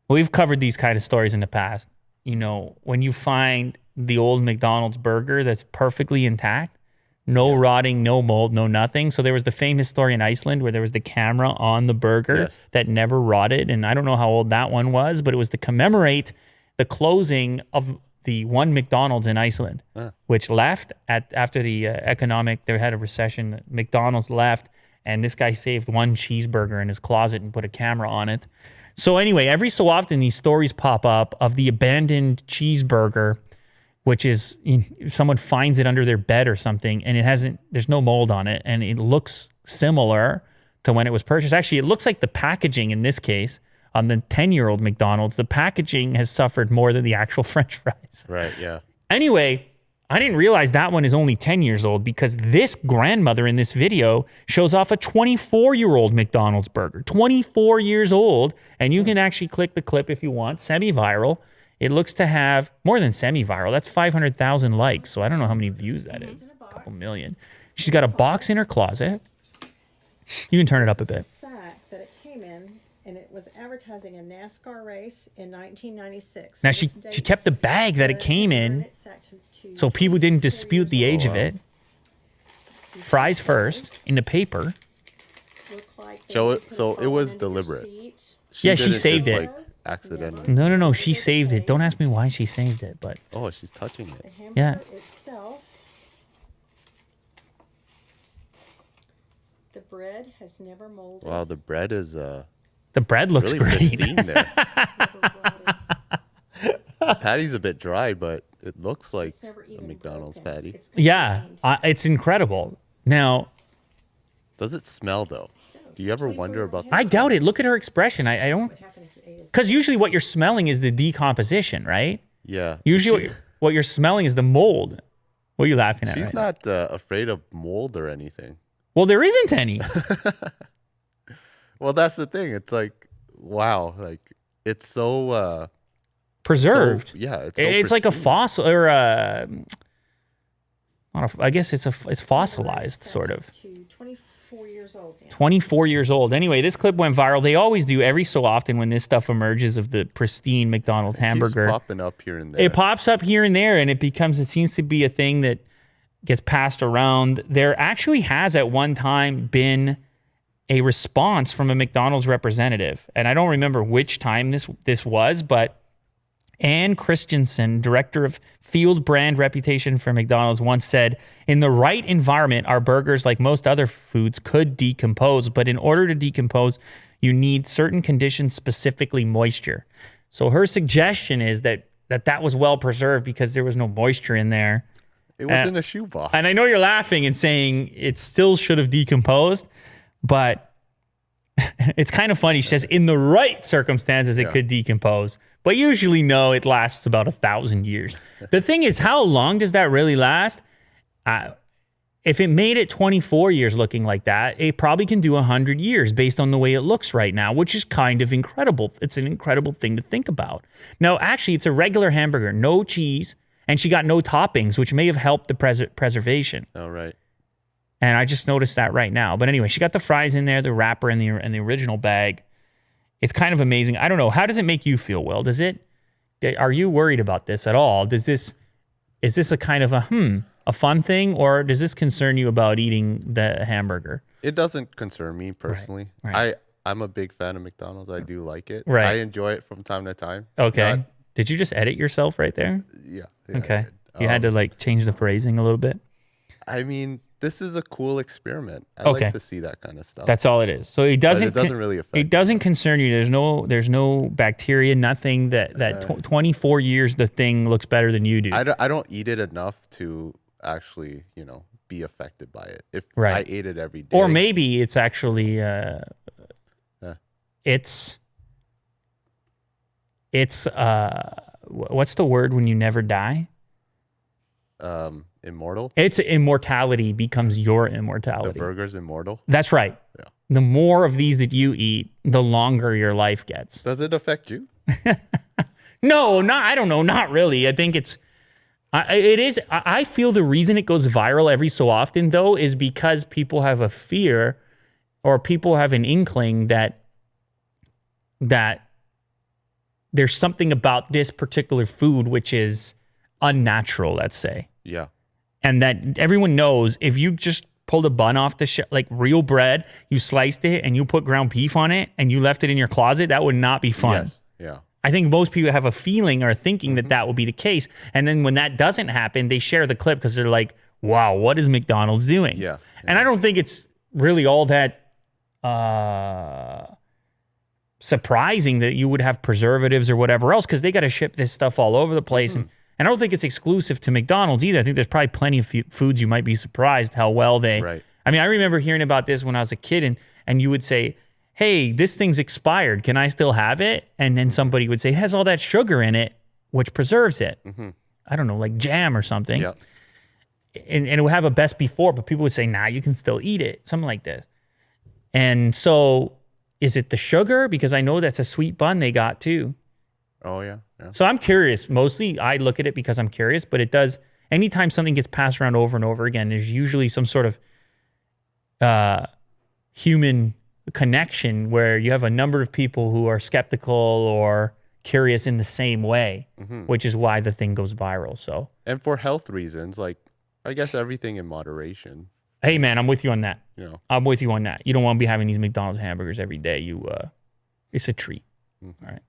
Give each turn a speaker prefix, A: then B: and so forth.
A: We've covered these kind of stories in the past. You know, when you find the old McDonald's burger that's perfectly intact, no rotting, no mold, no nothing. So there was the famous story in Iceland where there was the camera on the burger that never rotted. And I don't know how old that one was, but it was to commemorate the closing of the one McDonald's in Iceland, which left after the they had a recession. McDonald's left, and this guy saved one cheeseburger in his closet and put a camera on it. So anyway, every so often these stories pop up of the abandoned cheeseburger, which is someone finds it under their bed or something, and there's no mold on it, and it looks similar to when it was purchased. Actually, it looks like the packaging in this case on the 10-year-old McDonald's, the packaging has suffered more than the actual French fries.
B: Right, yeah.
A: Anyway, I didn't realize that one is only 10 years old because this grandmother in this video shows off a 24-year-old McDonald's burger. 24 years old, and you can actually click the clip if you want, semi-viral. It looks to have more than semi-viral. That's 500,000 likes, so I don't know how many views that is. A couple million. She's got a box in her closet. You can turn it up a bit.
C: Fact that it came in, and it was advertising a NASCAR race in 1996.
A: Now, she kept the bag that it came in, so people didn't dispute the age of it. Fries first, in the paper.
B: So it was deliberate.
A: She saved it.
B: Accidentally.
A: No. She saved it. Don't ask me why she saved it, but...
B: Oh, she's touching it.
A: Yeah.
C: Itself, the bread has never molded.
B: Wow, the bread is...
A: The bread looks
B: really
A: great.
B: pristine there. The patty's a bit dry, but it looks like a McDonald's patty.
A: Yeah, it's incredible. Now...
B: Does it smell, though? Do you ever wonder about that?
A: I doubt it. Look at her expression. I don't... Because usually what you're smelling is the decomposition, right?
B: Yeah.
A: Usually what you're smelling is the mold. What are you laughing at?
B: She's not afraid of mold or anything.
A: Well, there isn't any.
B: Well, that's the thing. It's like, wow, like it's so
A: preserved.
B: It's
A: it's like a fossil or I guess it's fossilized sort of.
C: 24 years old now.
A: 24 years old. Anyway, this clip went viral. They always do every so often when this stuff emerges of the pristine McDonald's hamburger.
B: It keeps popping up here and there.
A: It pops up here and there, and it seems to be a thing that gets passed around. There actually has at one time been a response from a McDonald's representative, and I don't remember which time this was, but Ann Christensen, director of field brand reputation for McDonald's, once said, "In the right environment, our burgers, like most other foods, could decompose, but in order to decompose, you need certain conditions, specifically moisture." So her suggestion is that was well preserved because there was no moisture in there.
B: It was in a shoebox.
A: And I know you're laughing and saying it still should have decomposed, but it's kind of funny. She says, in the right circumstances, it could decompose. But usually, no, it lasts about 1,000 years. The thing is, how long does that really last? If it made it 24 years looking like that, it probably can do 100 years based on the way it looks right now, which is kind of incredible. It's an incredible thing to think about. No, actually, it's a regular hamburger, no cheese, and she got no toppings, which may have helped the preservation.
B: Oh, right.
A: And I just noticed that right now. But anyway, she got the fries in there, the wrapper, and the original bag. It's kind of amazing. I don't know. How does it make you feel, Will? Are you worried about this at all? Is this a kind of a fun thing, or does this concern you about eating the hamburger?
B: It doesn't concern me personally.
A: Right.
B: I'm a big fan of McDonald's. I do like it.
A: Right.
B: I enjoy it from time to time.
A: Okay. Did you just edit yourself right there?
B: Yeah.
A: Okay. You had to change the phrasing a little bit.
B: I mean, this is a cool experiment. I like to see that kind of stuff.
A: That's all it is. So it doesn't
B: really affect
A: it doesn't concern you. There's no bacteria, nothing that 24 years the thing looks better than you do.
B: I don't eat it enough to actually, be affected by it. If I ate it every day.
A: Or maybe it's actually it's what's the word when you never die?
B: Immortal?
A: It's immortality becomes your immortality.
B: The burger's immortal?
A: That's right.
B: Yeah.
A: The more of these that you eat, the longer your life gets.
B: Does it affect you?
A: No, I don't know. Not really. I think it is. I feel the reason it goes viral every so often, though, is because people have a fear or people have an inkling that there's something about this particular food which is unnatural, let's say.
B: Yeah.
A: And that everyone knows if you just pulled a bun off the like real bread, you sliced it and you put ground beef on it and you left it in your closet, that would not be fun.
B: Yes. Yeah.
A: I think most people have a feeling or thinking that that will be the case. And then when that doesn't happen, they share the clip because they're like, wow, what is McDonald's doing?
B: Yeah.
A: And I don't think it's really all that surprising that you would have preservatives or whatever else because they got to ship this stuff all over the place. And I don't think it's exclusive to McDonald's either. I think there's probably plenty of foods you might be surprised how well they...
B: Right.
A: I mean, I remember hearing about this when I was a kid and you would say, hey, this thing's expired. Can I still have it? And then somebody would say, it has all that sugar in it, which preserves it. I don't know, like jam or something.
B: Yeah.
A: And it would have a best before, but people would say, nah, you can still eat it. Something like this. And so is it the sugar? Because I know that's a sweet bun they got too.
B: Oh, yeah. Yeah.
A: So I'm curious. Mostly I look at it because I'm curious, but it does, anytime something gets passed around over and over again, there's usually some sort of human connection where you have a number of people who are skeptical or curious in the same way, which is why the thing goes viral. So,
B: and for health reasons, like I guess everything in moderation.
A: Hey man, I'm with you on that.
B: You know.
A: I'm with you on that. You don't want to be having these McDonald's hamburgers every day. It's a treat. All right.